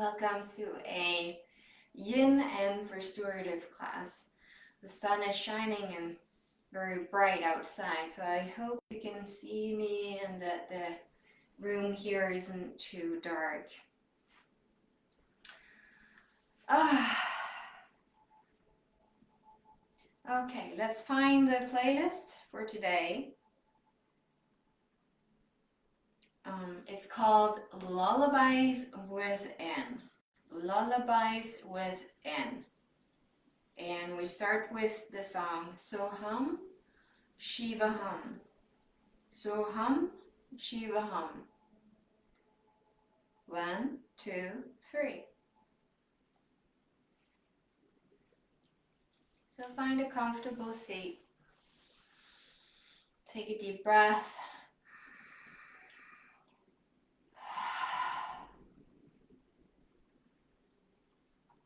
Welcome to a Yin and Restorative class. The sun is shining and very bright outside, so I hope you can see me and that the room here isn't too dark. Okay, let's find the playlist for today. It's called Lullabies with N. Lullabies with N. And we start with the song Soham Shiva Hum. Soham Shiva Hum. 1, 2, 3. So find a comfortable seat. Take a deep breath.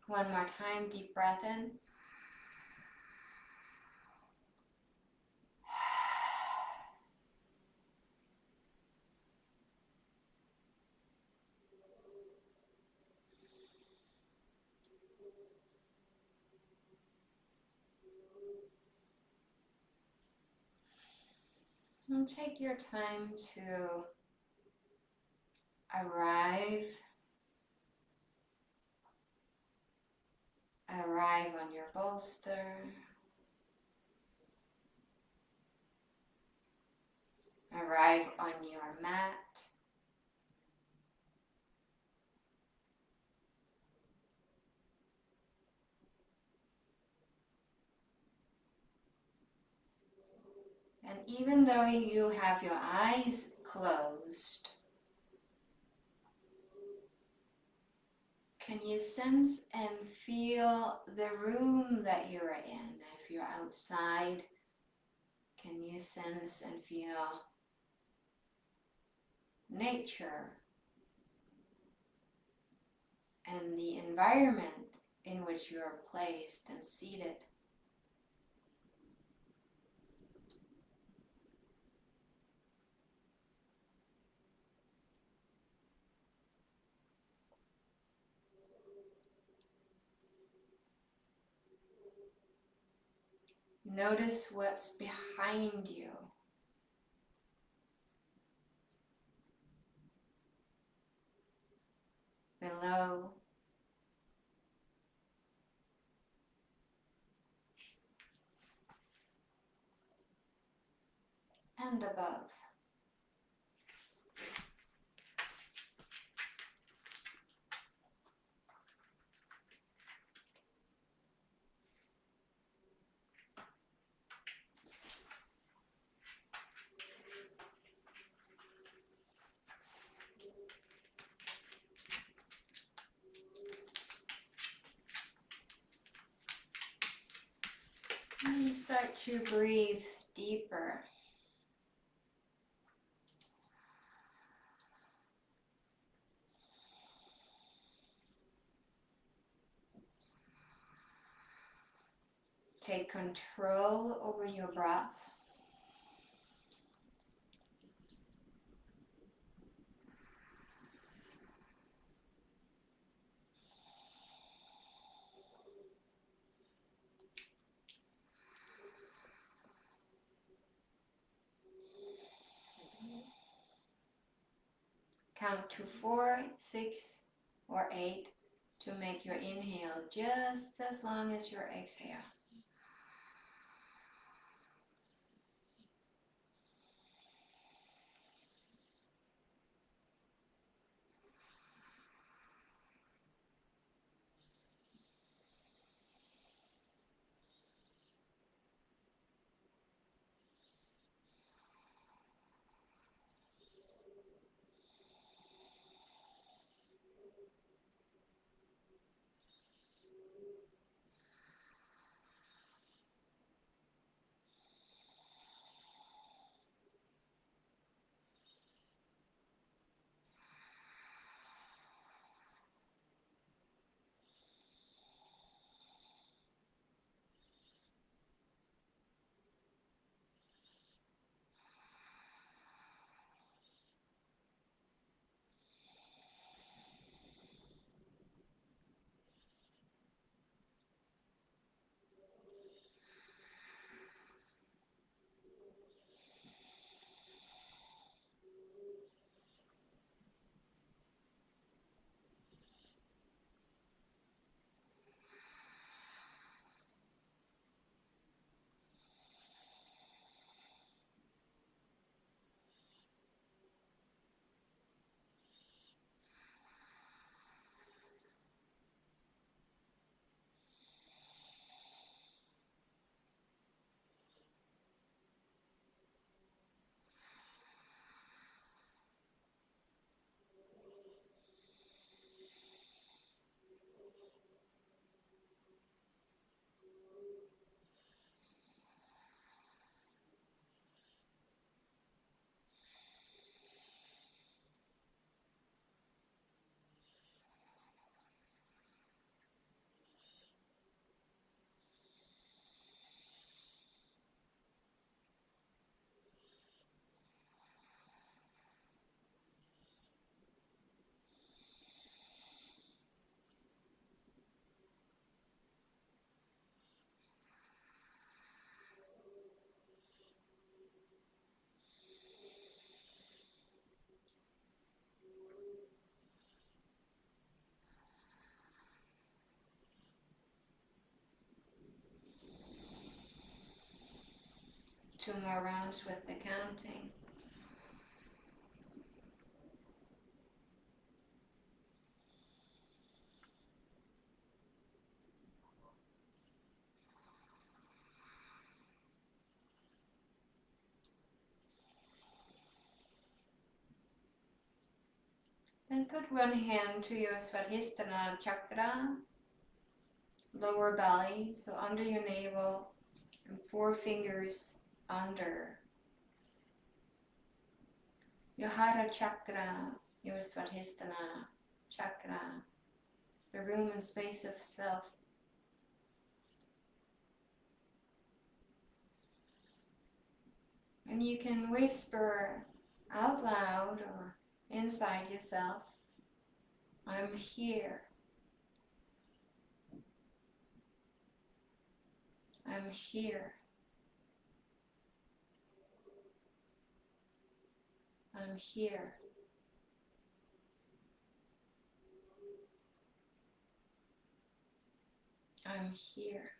One more time, deep breath in. And take your time to arrive on your bolster. Arrive on your mat. And even though you have your eyes closed, can you sense and feel the room that you're in? If you're outside, can you sense and feel nature and the environment in which you are placed and seated? Notice what's behind you. Below. And above. And start to breathe deeper. Take control over your breath. Count to 4, 6, or 8 to make your inhale just as long as your exhale. 2 more rounds with the counting. Then put one hand to your Svadhisthana chakra, lower belly, so under your navel, and 4 fingers under your Hara chakra, your Svadhisthana chakra, the room and space of self. And you can whisper out loud or inside yourself, I'm here. I'm here. I'm here. I'm here.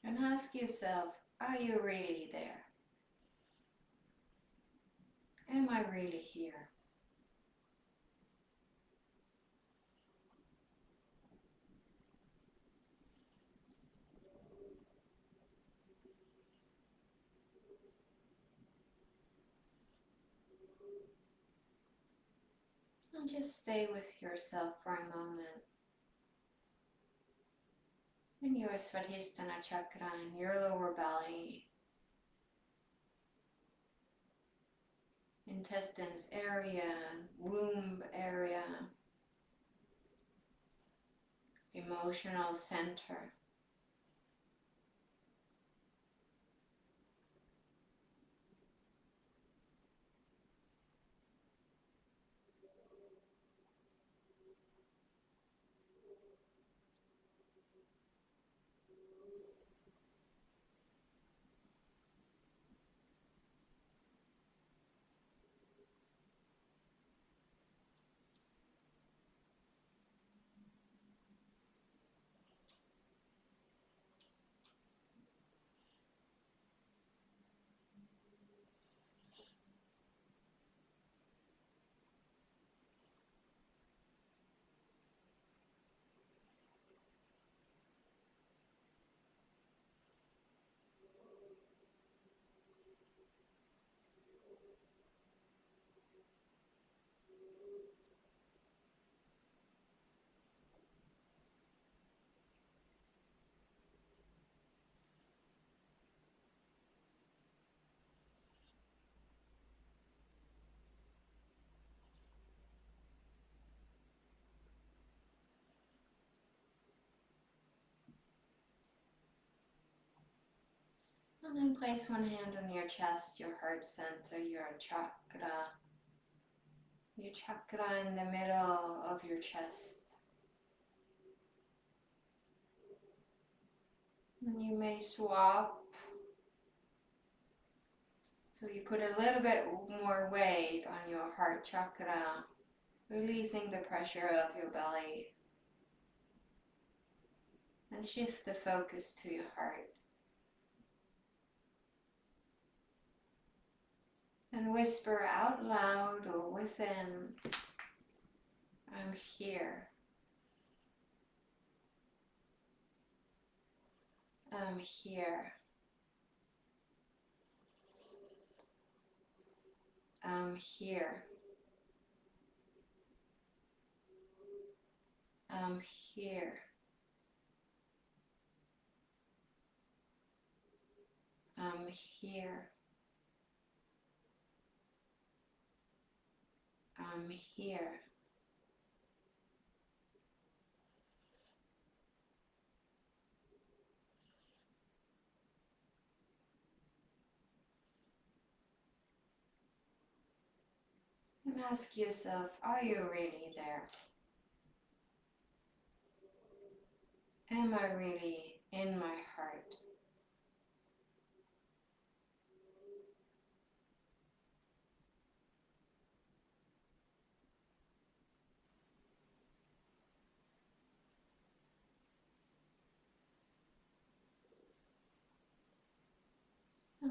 And ask yourself, are you really there? Am I really here? And just stay with yourself for a moment. In your Svadhisthana chakra, in your lower belly, intestines area, womb area, emotional center. And then place one hand on your chest, your heart center, your chakra in the middle of your chest. And you may swap. So you put a little bit more weight on your heart chakra, releasing the pressure of your belly. And shift the focus to your heart. And whisper out loud or within, I'm here. I'm here. I'm here. I'm here. I'm here. I'm here. And ask yourself, are you really there? Am I really in my heart?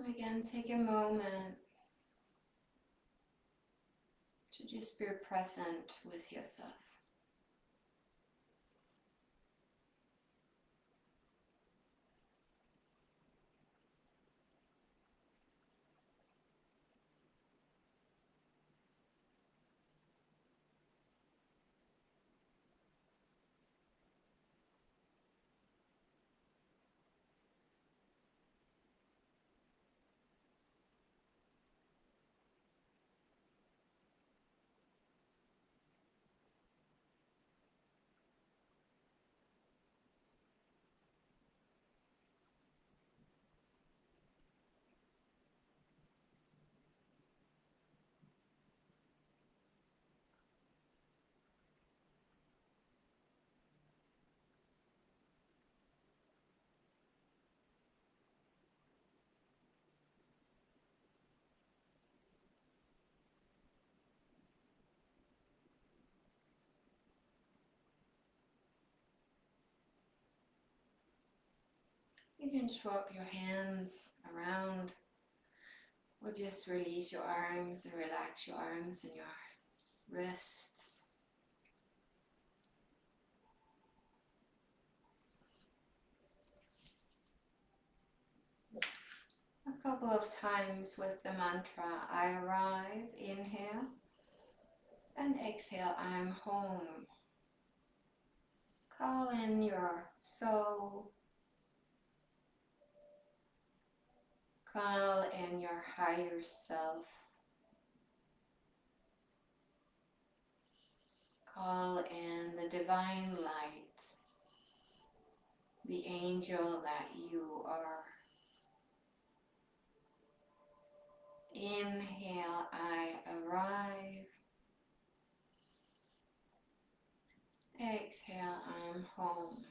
Again, take a moment to just be present with yourself. You can swap your hands around or just release your arms and relax your arms and your wrists. A couple of times with the mantra, I arrive, inhale, and exhale, I'm home. Call in your soul. Call in your higher self. Call in the divine light, the angel that you are. Inhale, I arrive. Exhale, I'm home.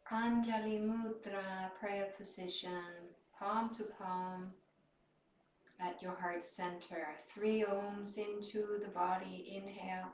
Anjali Mudra, prayer position, palm to palm at your heart center. 3 ohms into the body. Inhale.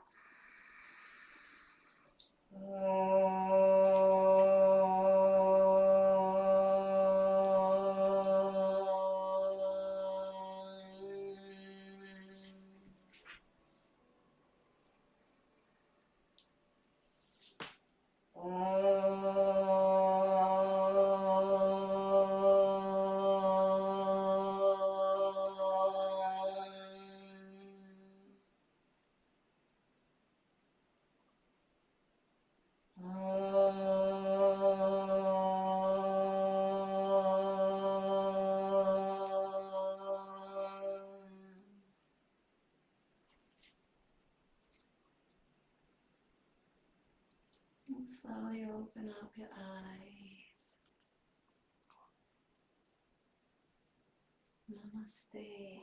Slowly open up your eyes. Namaste.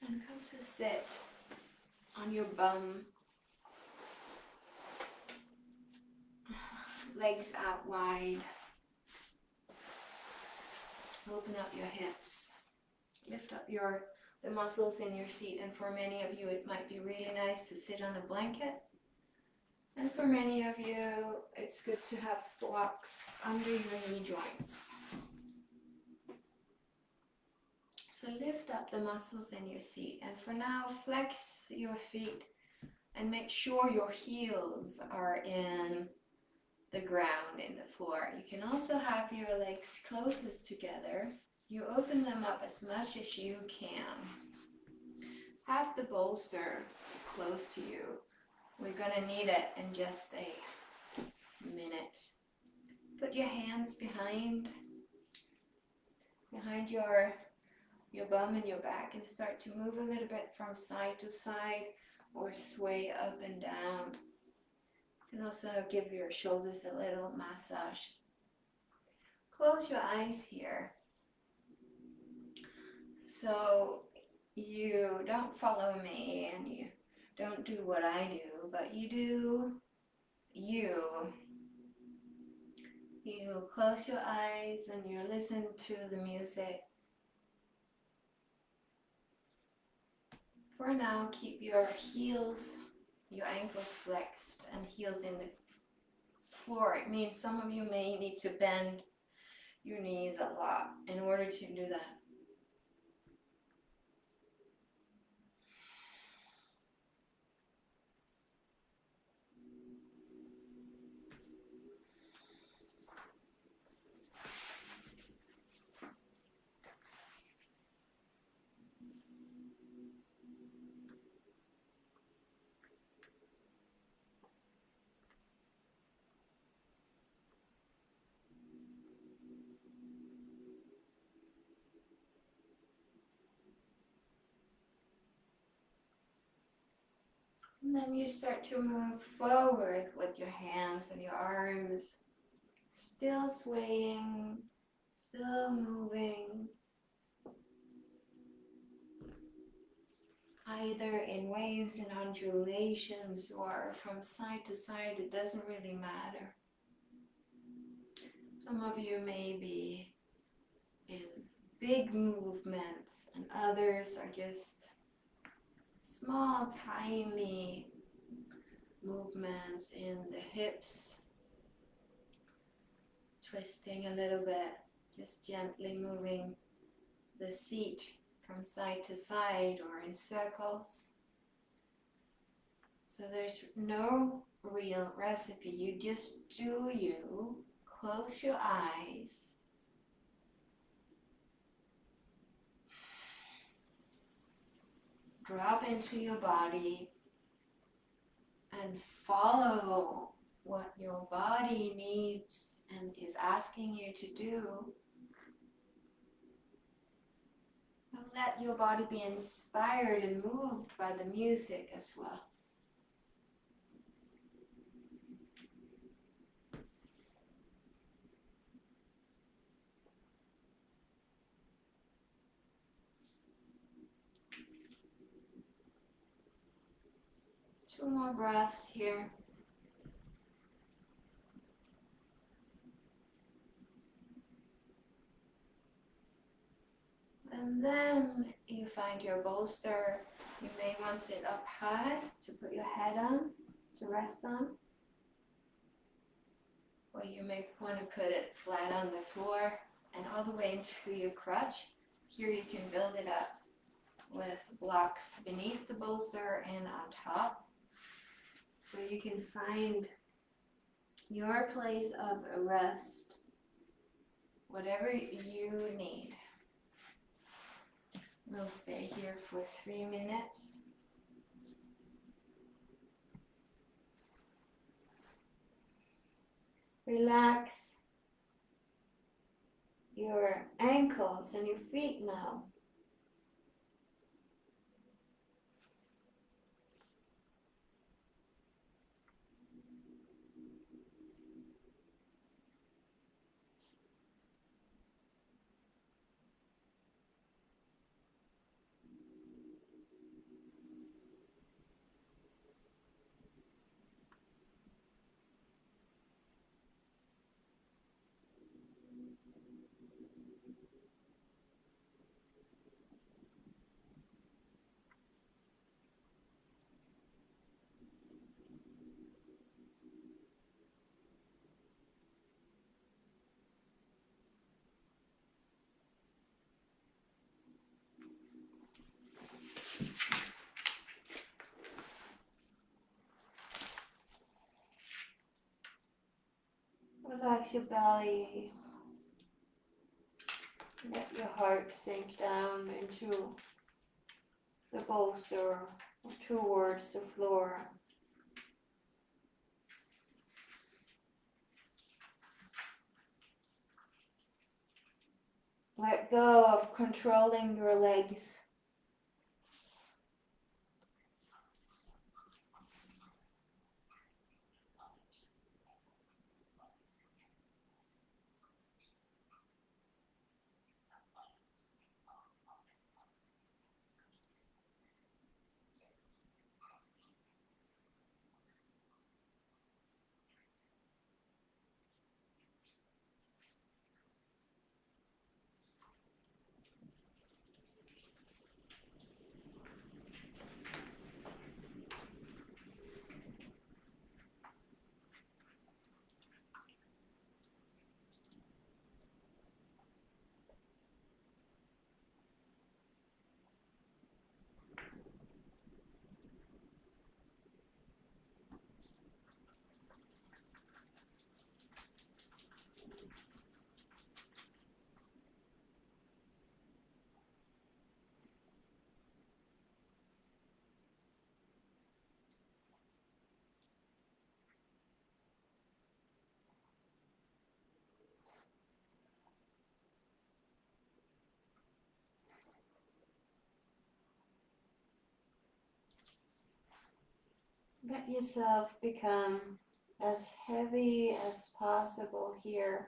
And come to sit on your bum. Legs out wide. Open up your hips. Lift up the muscles in your seat, and for many of you it might be really nice to sit on a blanket. And for many of you it's good to have blocks under your knee joints. So lift up the muscles in your seat, and for now flex your feet and make sure your heels are in the ground, in the floor. You can also have your legs closest together. You open them up as much as you can. Have the bolster close to you. We're gonna need it in just a minute. Put your hands behind your bum and your back, and start to move a little bit from side to side or sway up and down. You can also give your shoulders a little massage. Close your eyes here. So you don't follow me and you don't do what I do, but you do you. You close your eyes and you listen to the music. For now, keep your heels, your ankles flexed and heels in the floor. It means some of you may need to bend your knees a lot in order to do that. And then you start to move forward with your hands and your arms, still swaying, still moving, either in waves and undulations or from side to side. It doesn't really matter. Some of you may be in big movements and others are just small, tiny movements in the hips, twisting a little bit, just gently moving the seat from side to side or in circles. So there's no real recipe. You just do you. Close your eyes. Drop into your body and follow what your body needs and is asking you to do. And let your body be inspired and moved by the music as well. Two more breaths here. And then you find your bolster. You may want it up high to put your head on, to rest on. Or you may want to put it flat on the floor and all the way into your crotch. Here you can build it up with blocks beneath the bolster and on top. So you can find your place of rest, whatever you need. We'll stay here for 3 minutes. Relax your ankles and your feet now. Relax your belly. Let your heart sink down into the bolster or towards the floor. Let go of controlling your legs. Let yourself become as heavy as possible here.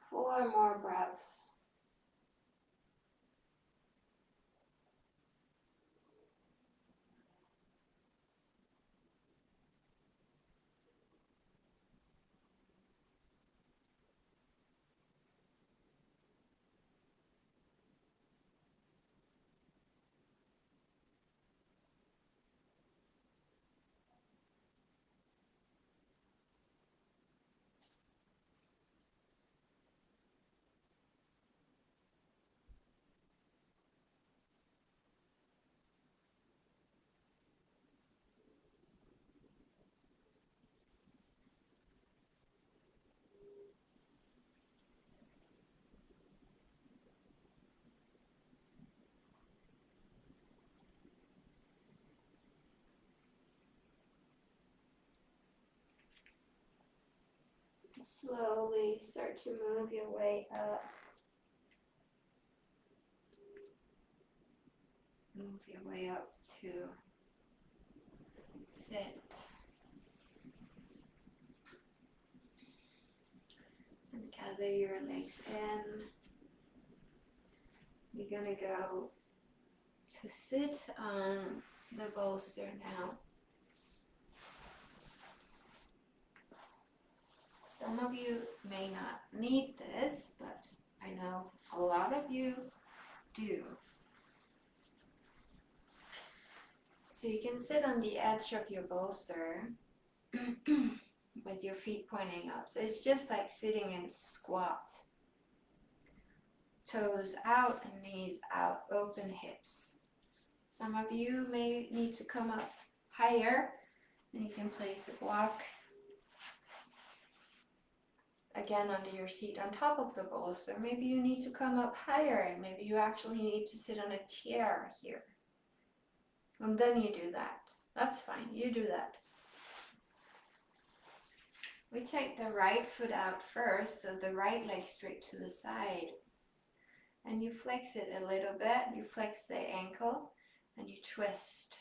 Four more breaths. Slowly start to move your way up. Move your way up to sit. And gather your legs in. You're gonna go to sit on the bolster now. Some of you may not need this, but I know a lot of you do. So you can sit on the edge of your bolster with your feet pointing up. So it's just like sitting in squat. Toes out and knees out, open hips. Some of you may need to come up higher, and you can place a block again under your seat on top of the bolster. Maybe you need to come up higher, and maybe you actually need to sit on a chair here. And then you do that. That's fine, you do that. We take the right foot out first, so the right leg straight to the side. And you flex it a little bit. You flex the ankle and you twist.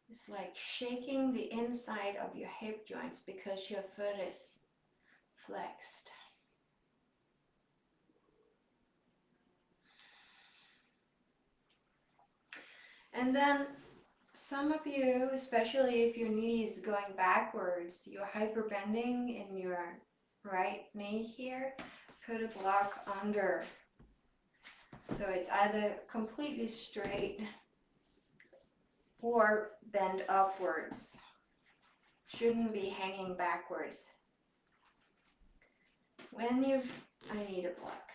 It's like shaking the inside of your hip joints because your foot is flexed. And then some of you, especially if your knee is going backwards, you're hyperbending in your right knee here, put a block under. So it's either completely straight or bend upwards. Shouldn't be hanging backwards. I need a block.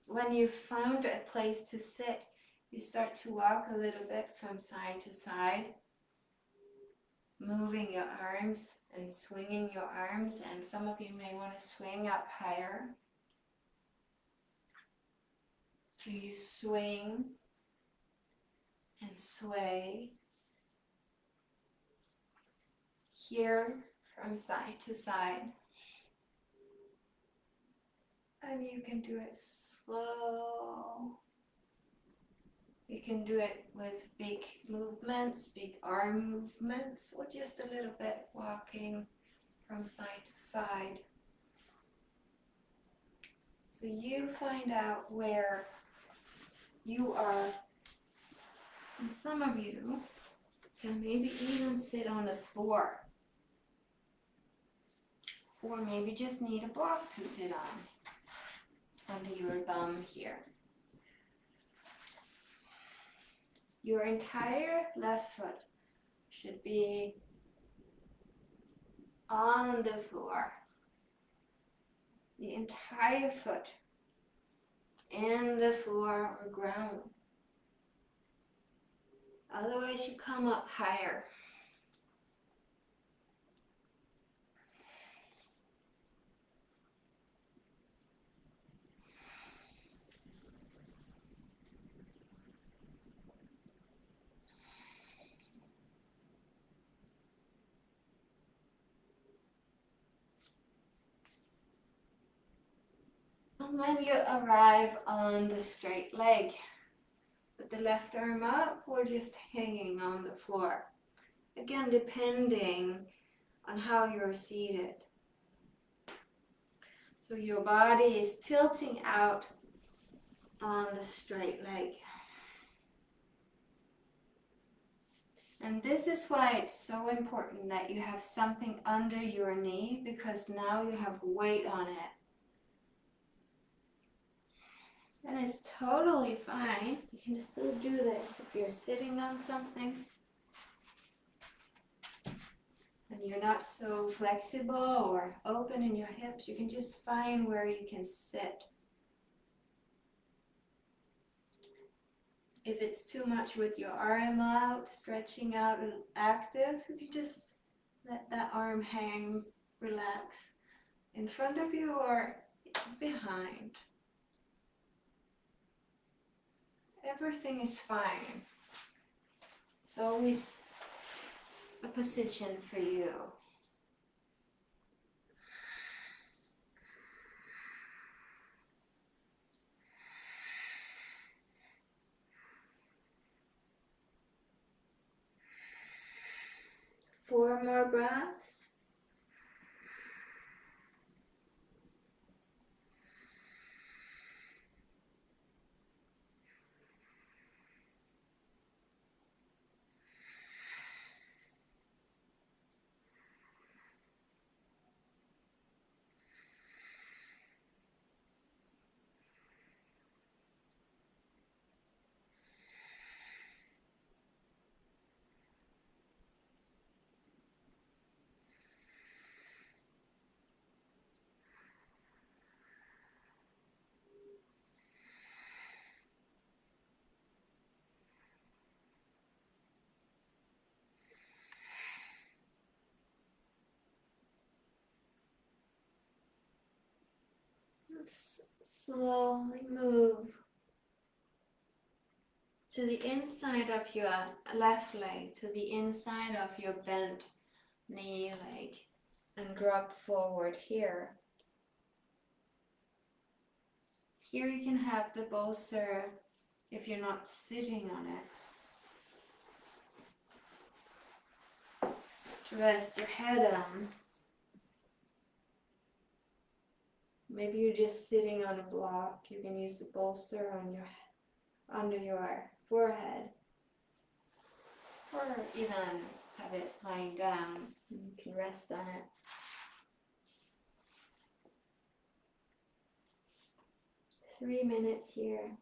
When you've found a place to sit, you start to walk a little bit from side to side, moving your arms and swinging your arms, and some of you may want to swing up higher. So you swing and sway here from side to side. And you can do it slow. You can do it with big movements, big arm movements, or just a little bit walking from side to side. So you find out where you are, and some of you can maybe even sit on the floor, or maybe just need a block to sit on, under your bum here. Your entire left foot should be on the floor. The entire foot in the floor or ground. Otherwise you come up higher. And when you arrive on the straight leg, put the left arm up or just hanging on the floor. Again, depending on how you're seated. So your body is tilting out on the straight leg. And this is why it's so important that you have something under your knee, because now you have weight on it. And it's totally fine. You can still do this if you're sitting on something and you're not so flexible or open in your hips. You can just find where you can sit. If it's too much with your arm out, stretching out and active, you can just let that arm hang, relax in front of you or behind. Everything is fine. It's always a position for you. Four more breaths. Slowly move to the inside of your left leg, to the inside of your bent knee leg, and drop forward here. Here you can have the bolster if you're not sitting on it, to rest your head on. Maybe you're just sitting on a block. You can use the bolster on under your forehead. or even have it lying down. You can rest on it. Three minutes here.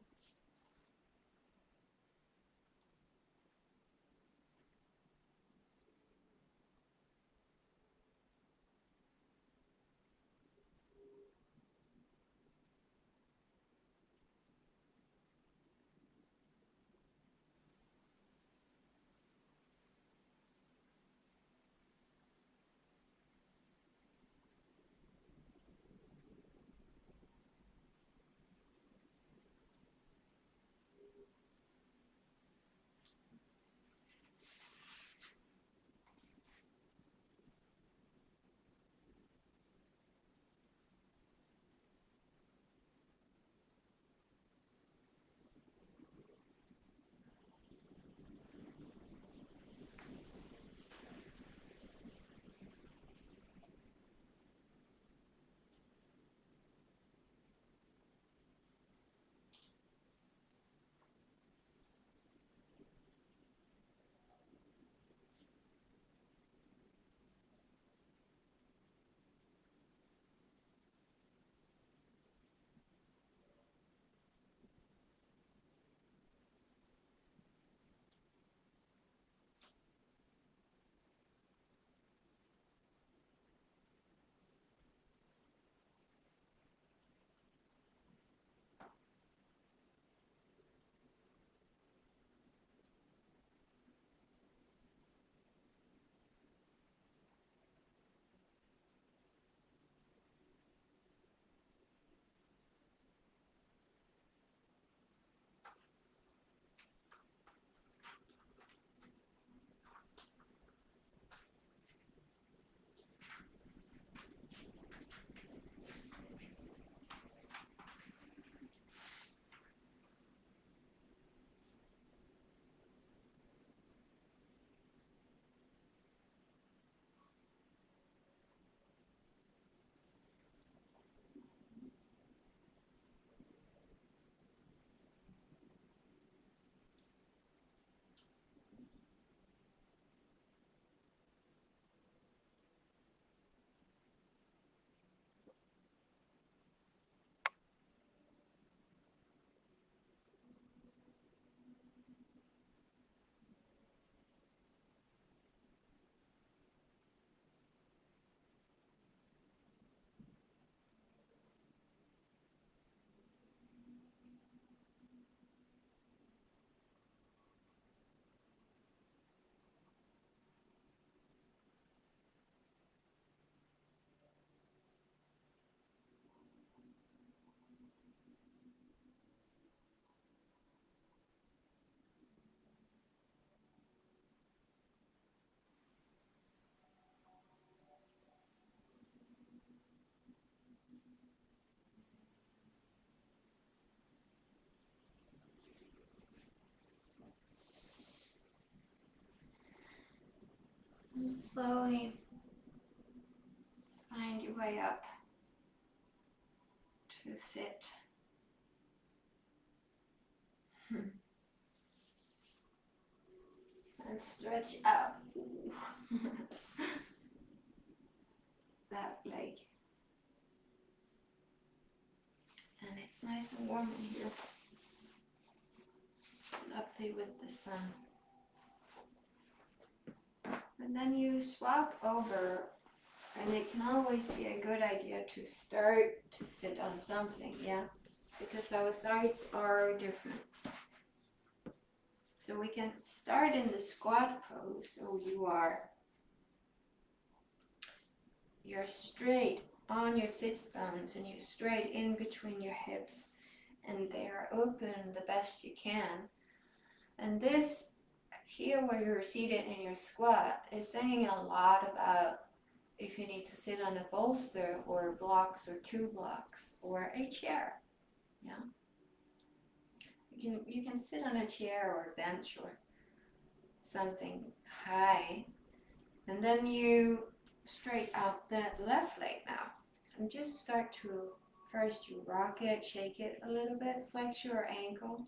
And slowly find your way up to sit. And stretch out that leg. And it's nice and warm in here. Lovely with the sun. And then you swap over, and it can always be a good idea to start to sit on something, yeah? Because our sides are different. So we can start in the squat pose, so you're straight on your sits bones and you're straight in between your hips, and they are open the best you can. And this here where you're seated in your squat is saying a lot about if you need to sit on a bolster or blocks or 2 blocks or a chair. Yeah, you can sit on a chair or a bench or something high, and then you straight out that left leg now, and just start to first you rock it, shake it a little bit, flex your ankle,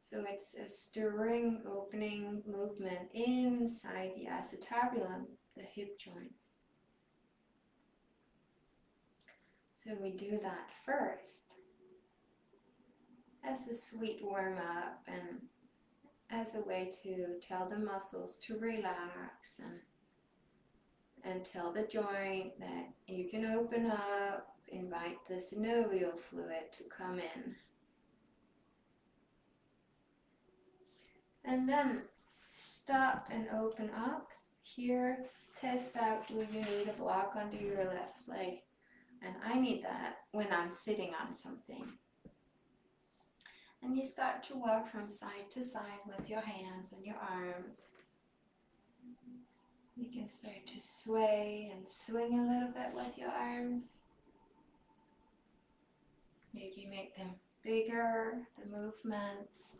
So it's a stirring, opening movement inside the acetabulum, the hip joint. So we do that first as a sweet warm up and as a way to tell the muscles to relax and tell the joint that you can open up, invite the synovial fluid to come in. And then stop and open up. Here, test out, do you need a block under your left leg? And I need that when I'm sitting on something. And you start to walk from side to side with your hands and your arms. You can start to sway and swing a little bit with your arms. Maybe make them bigger, the movements.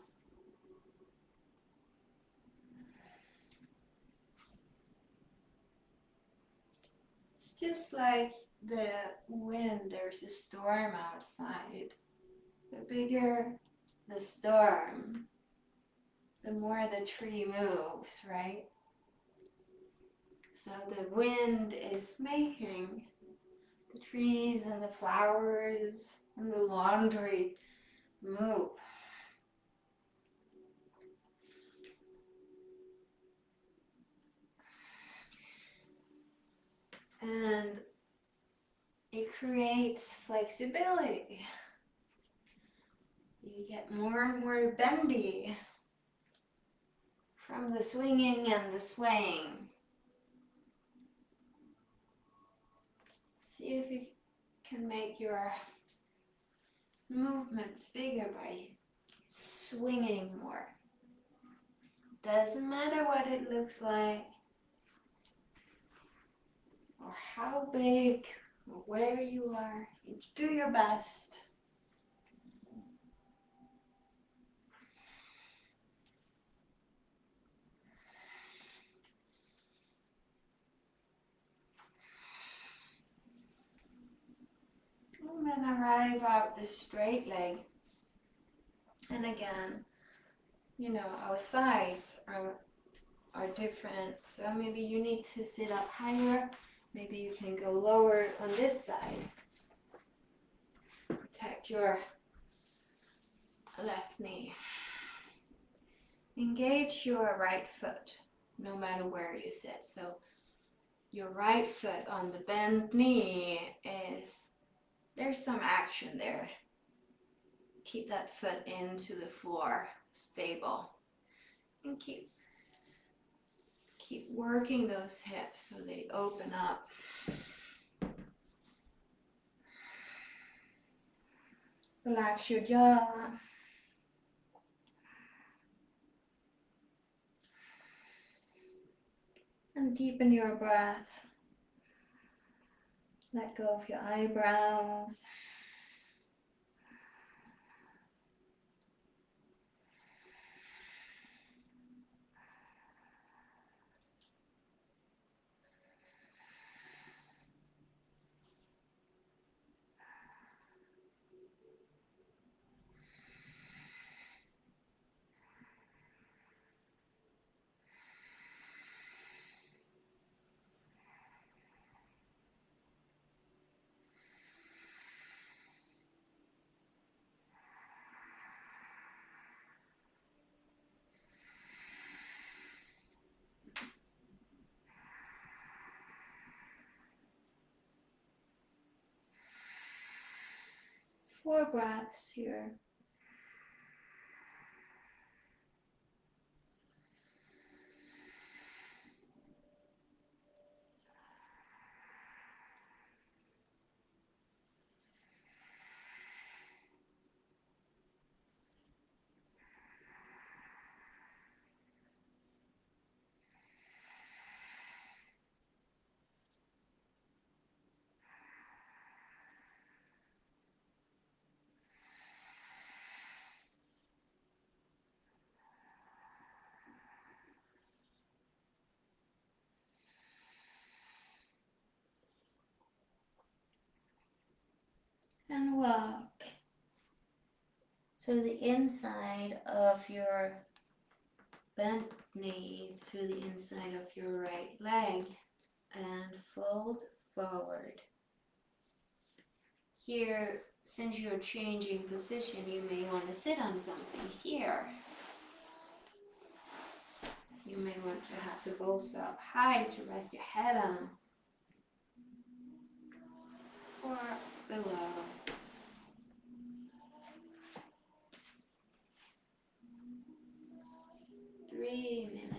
It's just like the wind, there's a storm outside. The bigger the storm, the more the tree moves, right? So the wind is making the trees and the flowers and the laundry move. And it creates flexibility. You get more and more bendy from the swinging and the swaying. See if you can make your movements bigger by swinging more. Doesn't matter what it looks like or how big or where you are. You do your best. And then arrive out the straight leg. And again, our sides are different. So maybe you need to sit up higher. Maybe you can go lower on this side. Protect your left knee. Engage your right foot, no matter where you sit. So your right foot on the bent knee there's some action there. Keep that foot into the floor, stable. And keep working those hips so they open up. Relax your jaw. And deepen your breath. Let go of your eyebrows. Four breaths here. And walk So the inside of your bent knee to the inside of your right leg and fold forward. Here, since you're changing position, you may want to sit on something here. You may want to have the bolster up high to rest your head on, or below. Three minutes.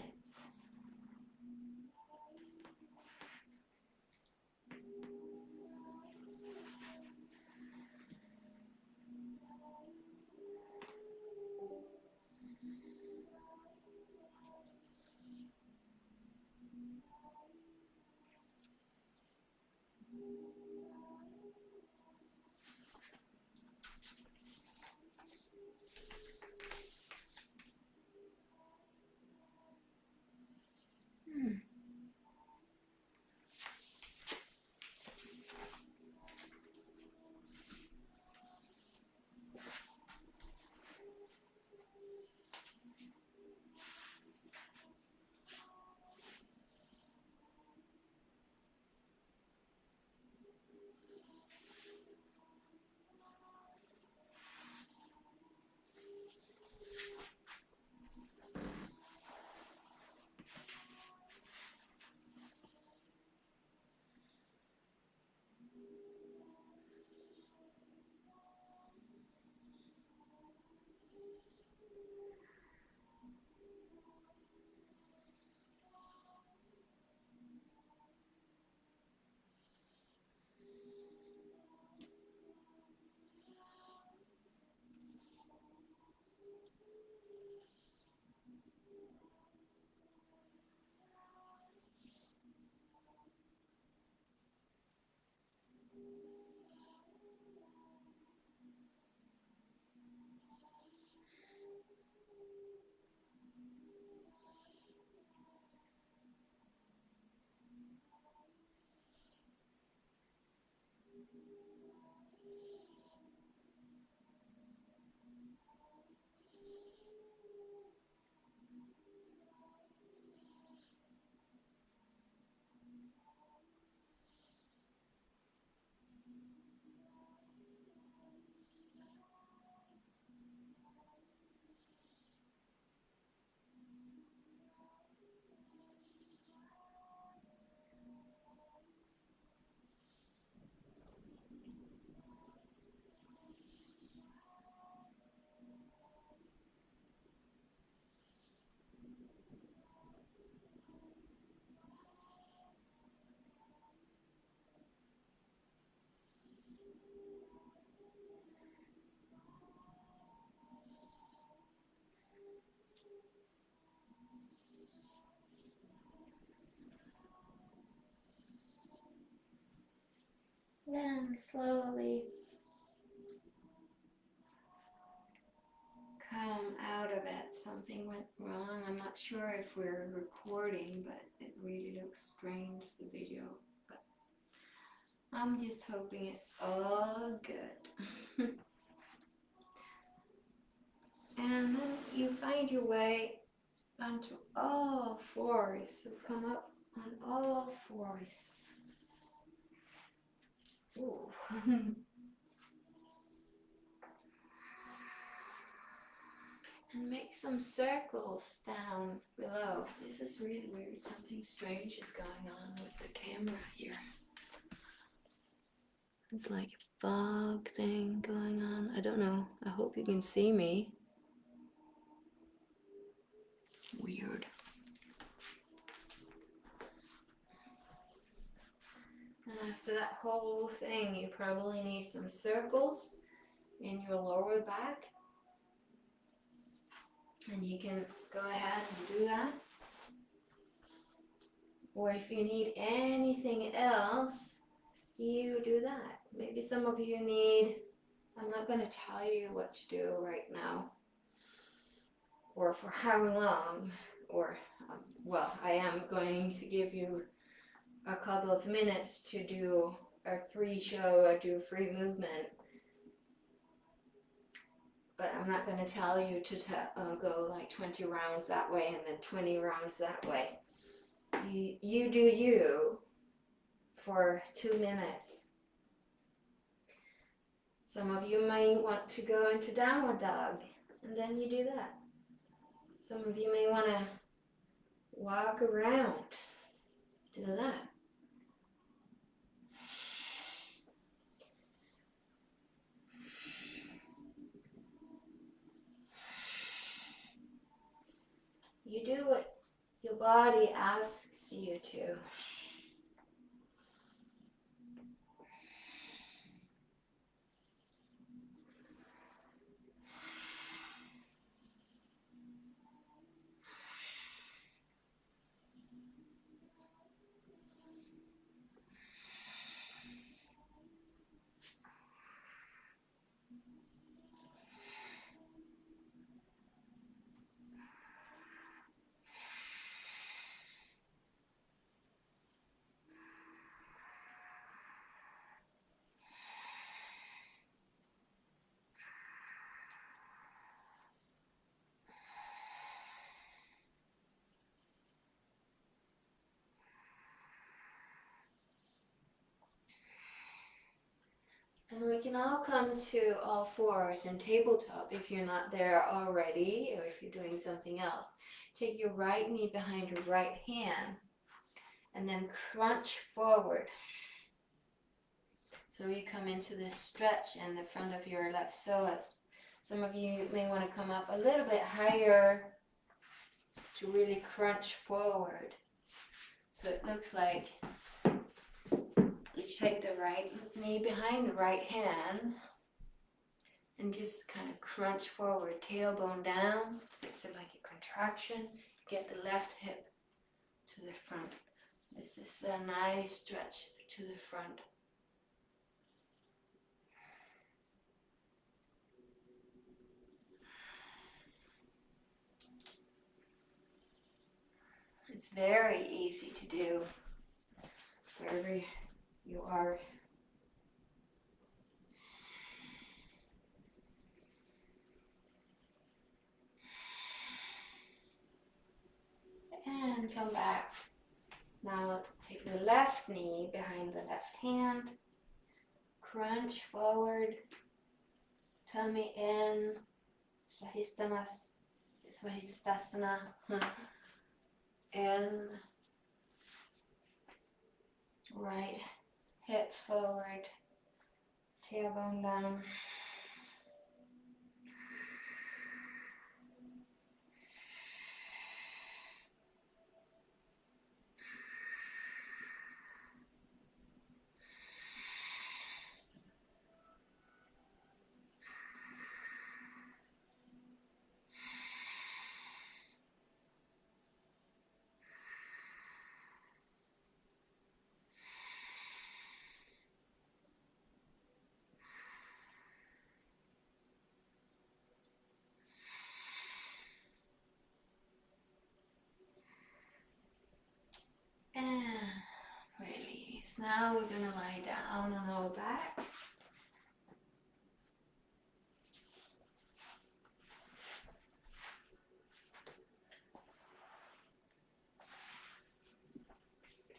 Then slowly come out of it. Something went wrong. I'm not sure if we're recording, but it really looks strange, the video. But I'm just hoping it's all good. And then you find your way onto all fours. So come up on all fours. Ooh. And make some circles down below. This is really weird. Something strange is going on with the camera here. It's like a fog thing going on. I don't know. I hope you can see me. Weird. And after that whole thing, you probably need some circles in your lower back. And you can go ahead and do that. Or if you need anything else, you do that. Maybe some of you need, I'm not going to tell you what to do right now, or for how long, or, well, I am going to give you a couple of minutes to do a free show or do free movement but I'm not going to tell you to go like 20 rounds that way and then 20 rounds that way. You do you for 2 minutes. Some of you may want to go into downward dog, and then you do that. Some of you may want to walk around, do that. You do what your body asks you to. And we can all come to all fours in tabletop if you're not there already, or if you're doing something else. Take your right knee behind your right hand and then crunch forward. So you come into this stretch in the front of your left psoas. Some of you may want to come up a little bit higher to really crunch forward. So it looks like you take the right knee behind the right hand and just kind of crunch forward, tailbone down. It's like a contraction. Get the left hip to the front. This is a nice stretch to the front. It's very easy to do wherever you are. And come back. Now take the left knee behind the left hand. Crunch forward. Tummy in. Svahisthana. And right hip forward. Tailbone down. And release. Now we're going to lie down on our backs.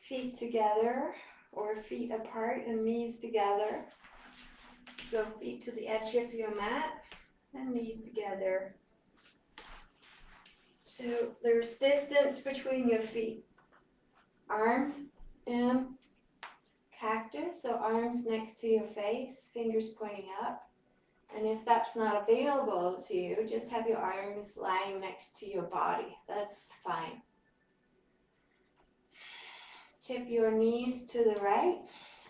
Feet together or feet apart and knees together. So feet to the edge of your mat and knees together. So there's distance between your feet. Arms in cactus, so arms next to your face, fingers pointing up. And if that's not available to you, just have your arms lying next to your body. That's fine. Tip your knees to the right,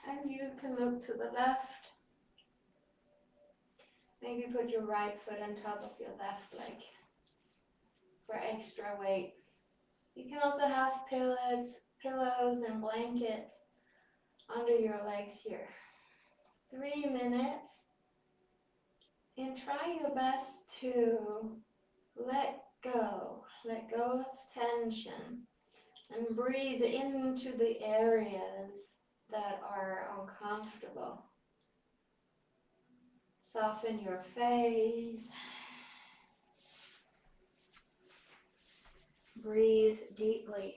and you can look to the left. Maybe put your right foot on top of your left leg for extra weight. You can also have pillows and blankets under your legs here. 3 minutes, and try your best to let go of tension, and breathe into the areas that are uncomfortable. Soften your face, Breathe deeply.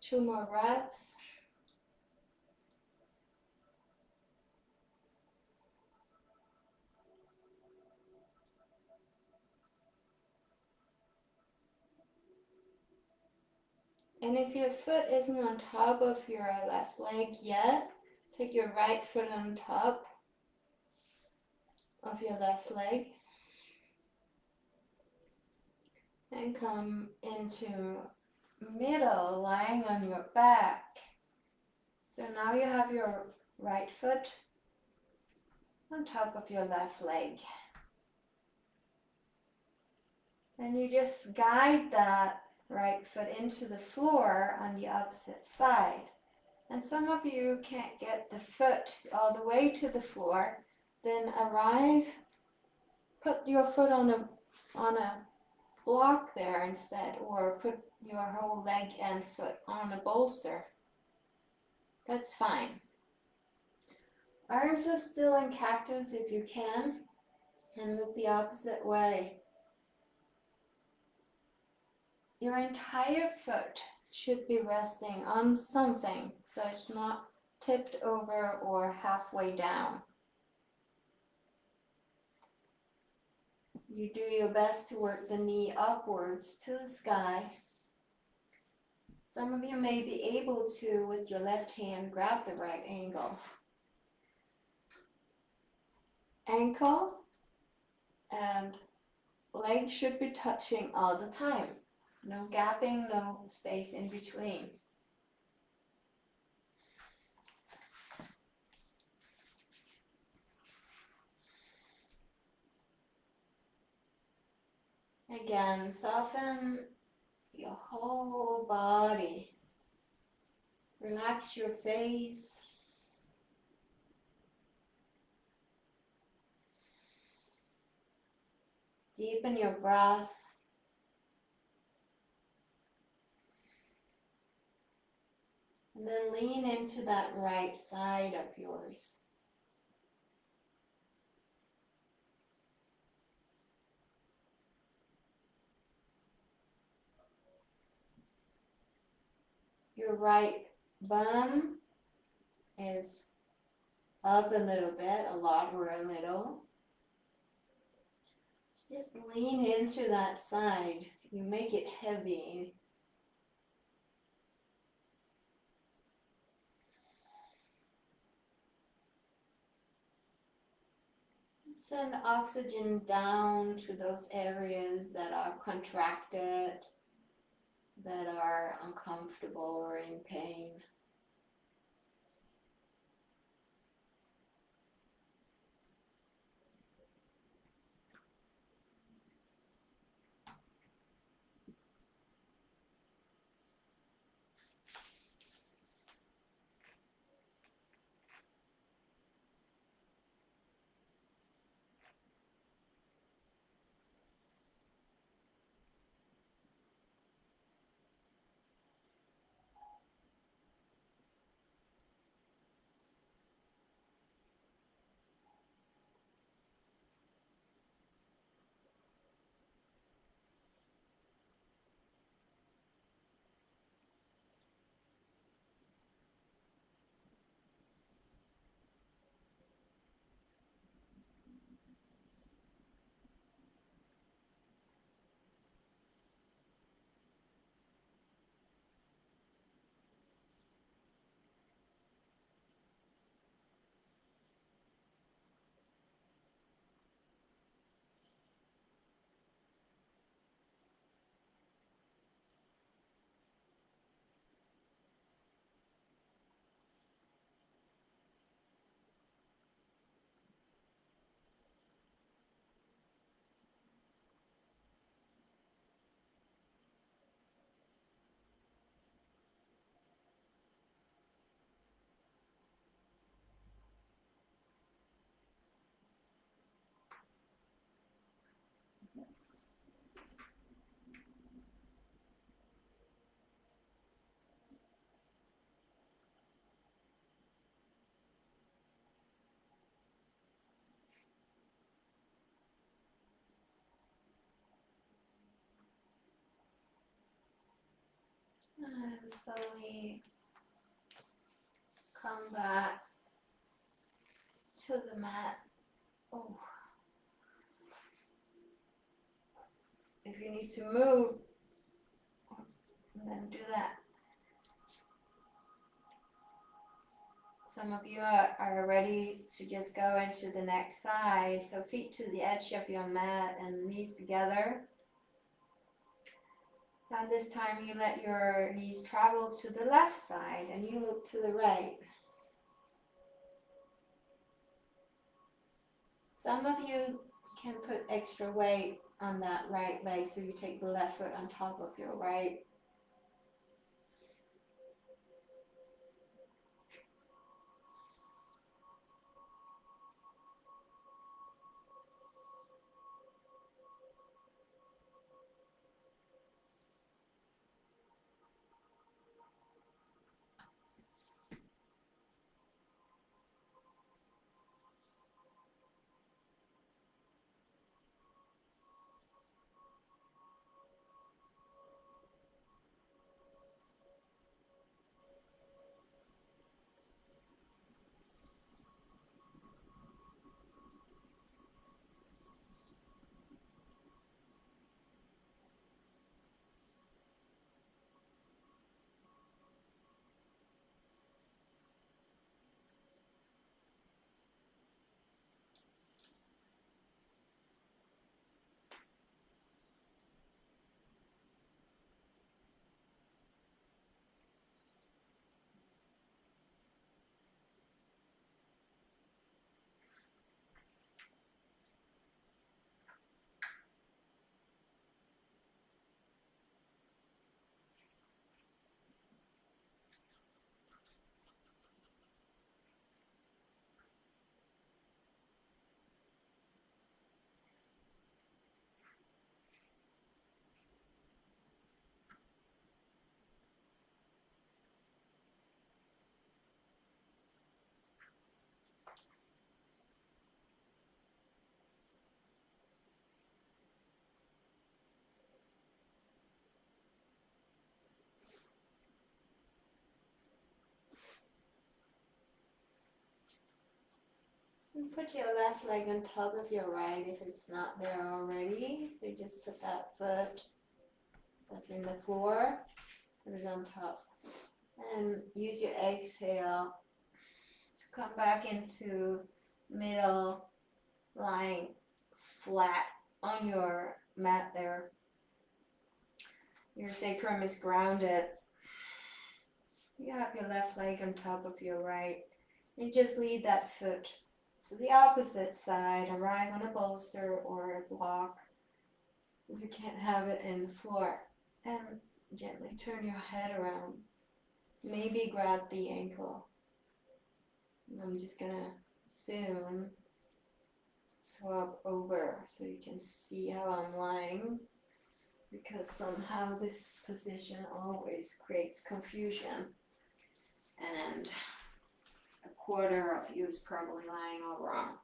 Two more reps. And if your foot isn't on top of your left leg yet, take your right foot on top of your left leg and come into middle, lying on your back. So now you have your right foot on top of your left leg. And you just guide that right foot into the floor on the opposite side. And some of you can't get the foot all the way to the floor, then put your foot on a block there instead, or put your whole leg and foot on a bolster. That's fine. Arms are still in cactus if you can, and look the opposite way. Your entire foot should be resting on something, so it's not tipped over or halfway down. You do your best to work the knee upwards to the sky. Some of you may be able to, with your left hand, grab the right ankle. Ankle and leg should be touching all the time. No gapping, no space in between. Again, soften your whole body. Relax your face. Deepen your breath. And then lean into that right side of yours. Your right bum is up a little bit, a lot or a little. Just lean into that side. You make it heavy. Send oxygen down to those areas that are contracted, that are uncomfortable or in pain. And slowly come back to the mat. Oh. If you need to move, then do that. Some of you are ready to just go into the next side. So feet to the edge of your mat and knees together. And this time you let your knees travel to the left side and you look to the right. Some of you can put extra weight on that right leg, so you take the left foot on top of your right. And put your left leg on top of your right if it's not there already. So you just put that foot that's in the floor, put it on top. And use your exhale to come back into middle, lying flat on your mat there. Your sacrum is grounded. You have your left leg on top of your right. You just lead that foot to the opposite side, arrive on a bolster or a block. If you can't have it in the floor, and gently turn your head around. Maybe grab the ankle. I'm just gonna soon swap over so you can see how I'm lying, because somehow this position always creates confusion, and a quarter of you is probably lying all wrong.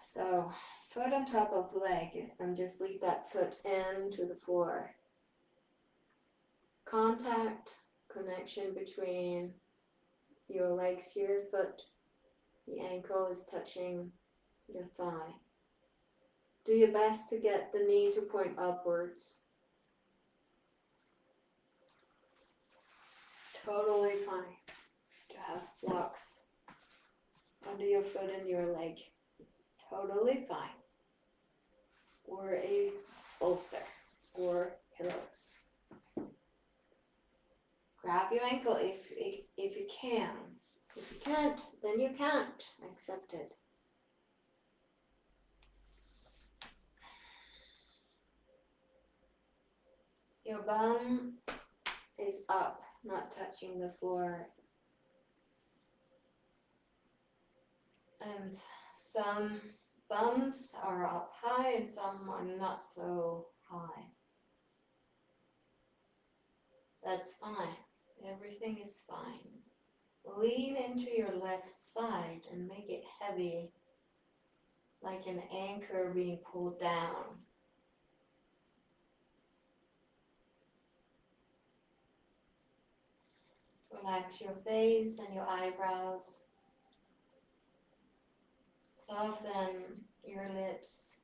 So foot on top of leg, and just lead that foot into the floor. Contact, connection between your legs here, foot, the ankle is touching your thigh. Do your best to get the knee to point upwards. Totally fine to have blocks under your foot and your leg. It's totally fine. Or a bolster or pillows. Grab your ankle if you can. If you can't, then you can't. Accept it. Your bum is up, not touching the floor. And some bums are up high and some are not so high. That's fine. Everything is fine. Lean into your left side and make it heavy, like an anchor being pulled down. Relax your face and your eyebrows. Soften your lips.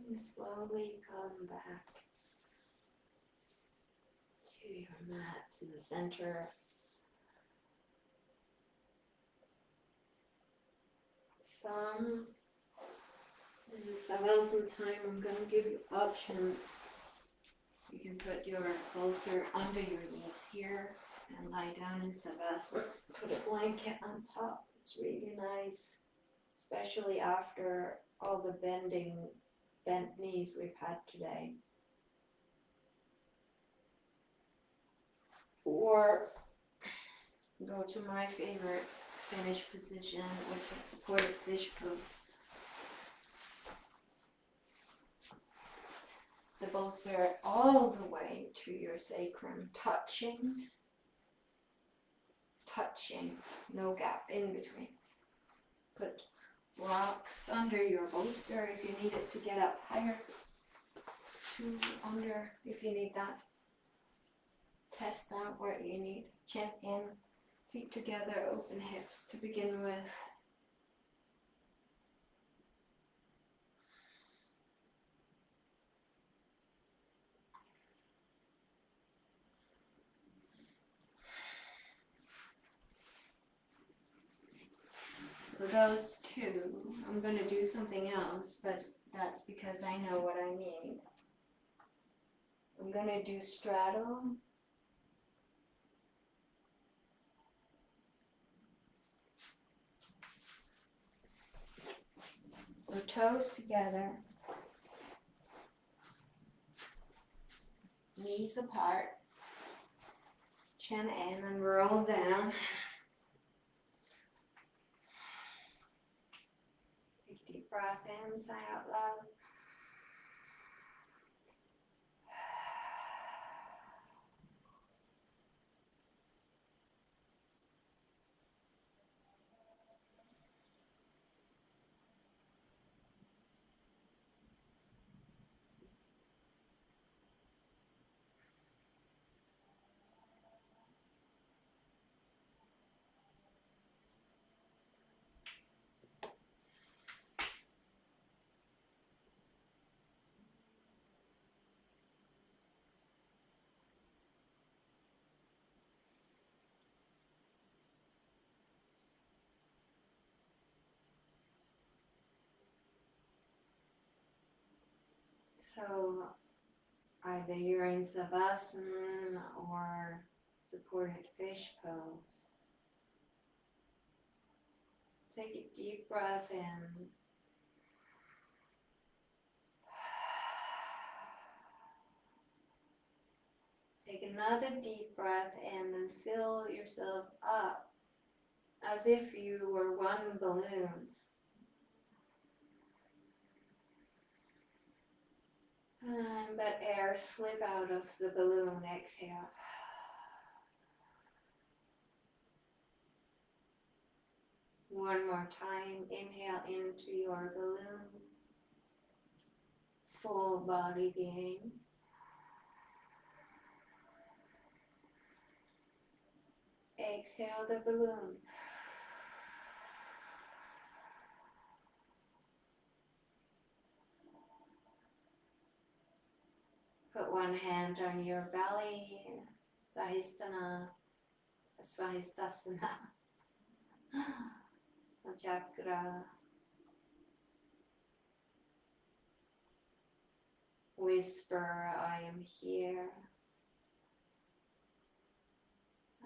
And slowly come back to your mat, to the center. This is Savasana time. I'm going to give you options. You can put your bolster under your knees here and lie down in Savasana. Put a blanket on top. It's really nice, especially after all the bent knees we've had today. Or go to my favorite Finnish position, which is supported fish pose. The bolster all the way to your sacrum, touching, no gap in between. Put blocks under your bolster if you need it to get up higher, to under if you need that. Test out what you need. Chin in, feet together, open hips to begin with. So those two, I'm going to do something else, but that's because I know what I need. I'm going to do straddle. So toes together, knees apart, chin in and roll down. Take deep breath in, sigh out loud. So either you're in Savasana or supported fish pose. Take a deep breath in. Take another deep breath in and fill yourself up as if you were one balloon. And let air slip out of the balloon. Exhale. One more time. Inhale into your balloon. Full body being. Exhale the balloon. Put one hand on your belly, Svahisthana, Svahisthasana, chakra. Whisper, I am here.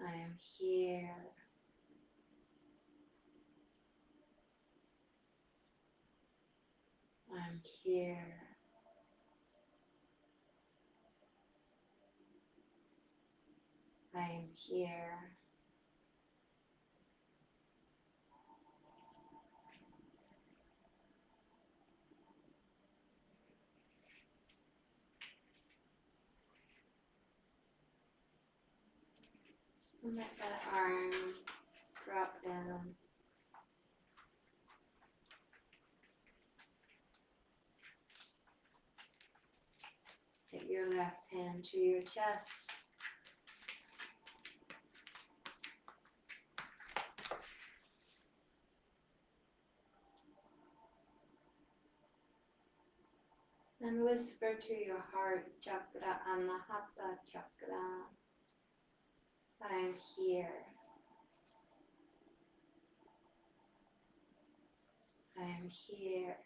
I am here. I'm here. I am here. And let that arm drop down. Take your left hand to your chest. And whisper to your heart chakra, Anahata chakra. I am here. I am here.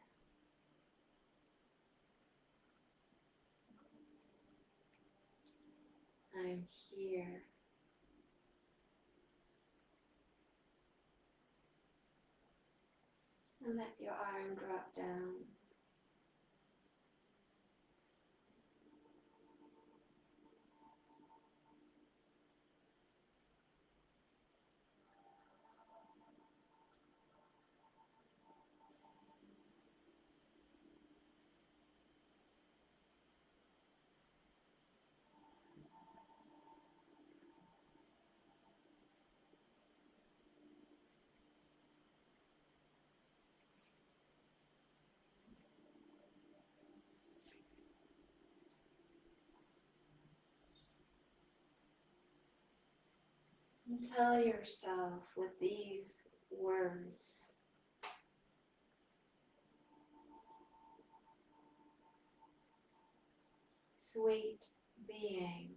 I am here. And let your arm drop down. And tell yourself with these words, sweet being,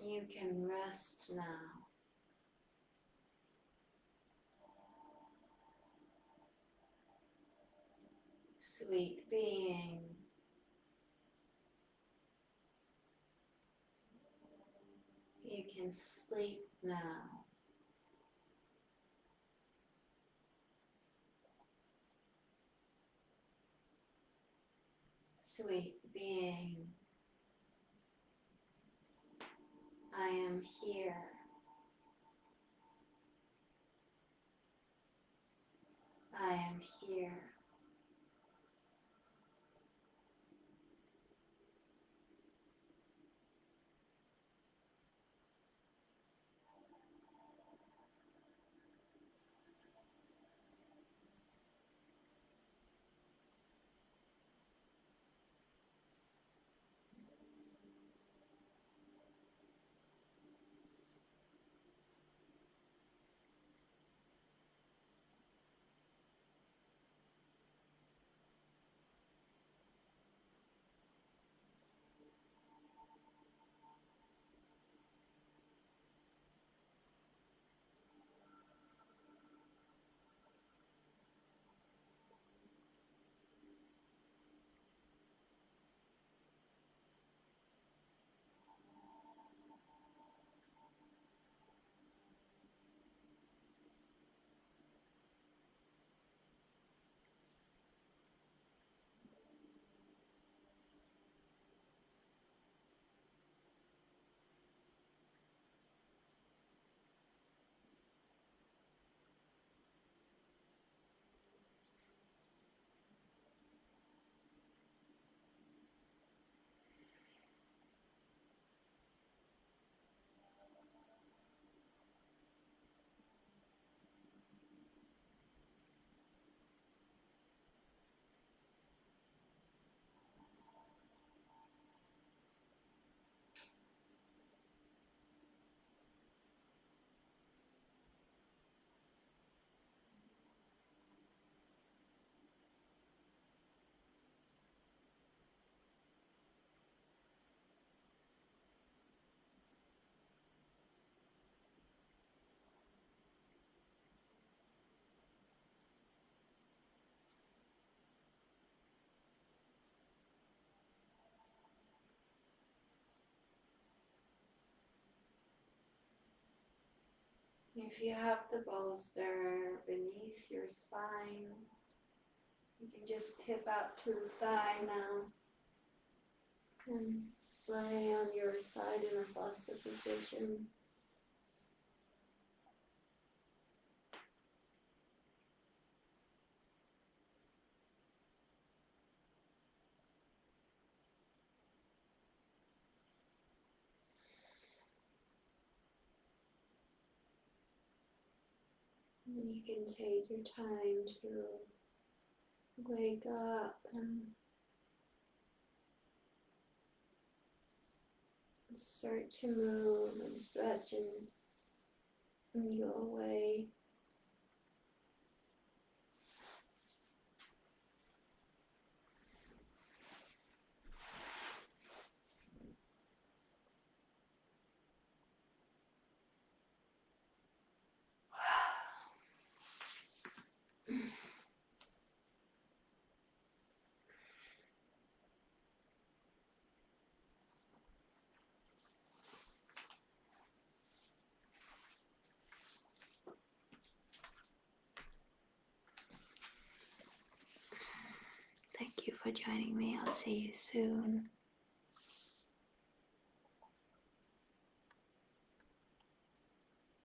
you can rest now. Sweet being, you can sleep now. sweet being. I am here. I am here. If you have the bolster beneath your spine, you can just tip out to the side now and lay on your side in a foster position. And you can take your time to wake up and start to move and stretch and go away. Thank you for joining me. I'll see you soon.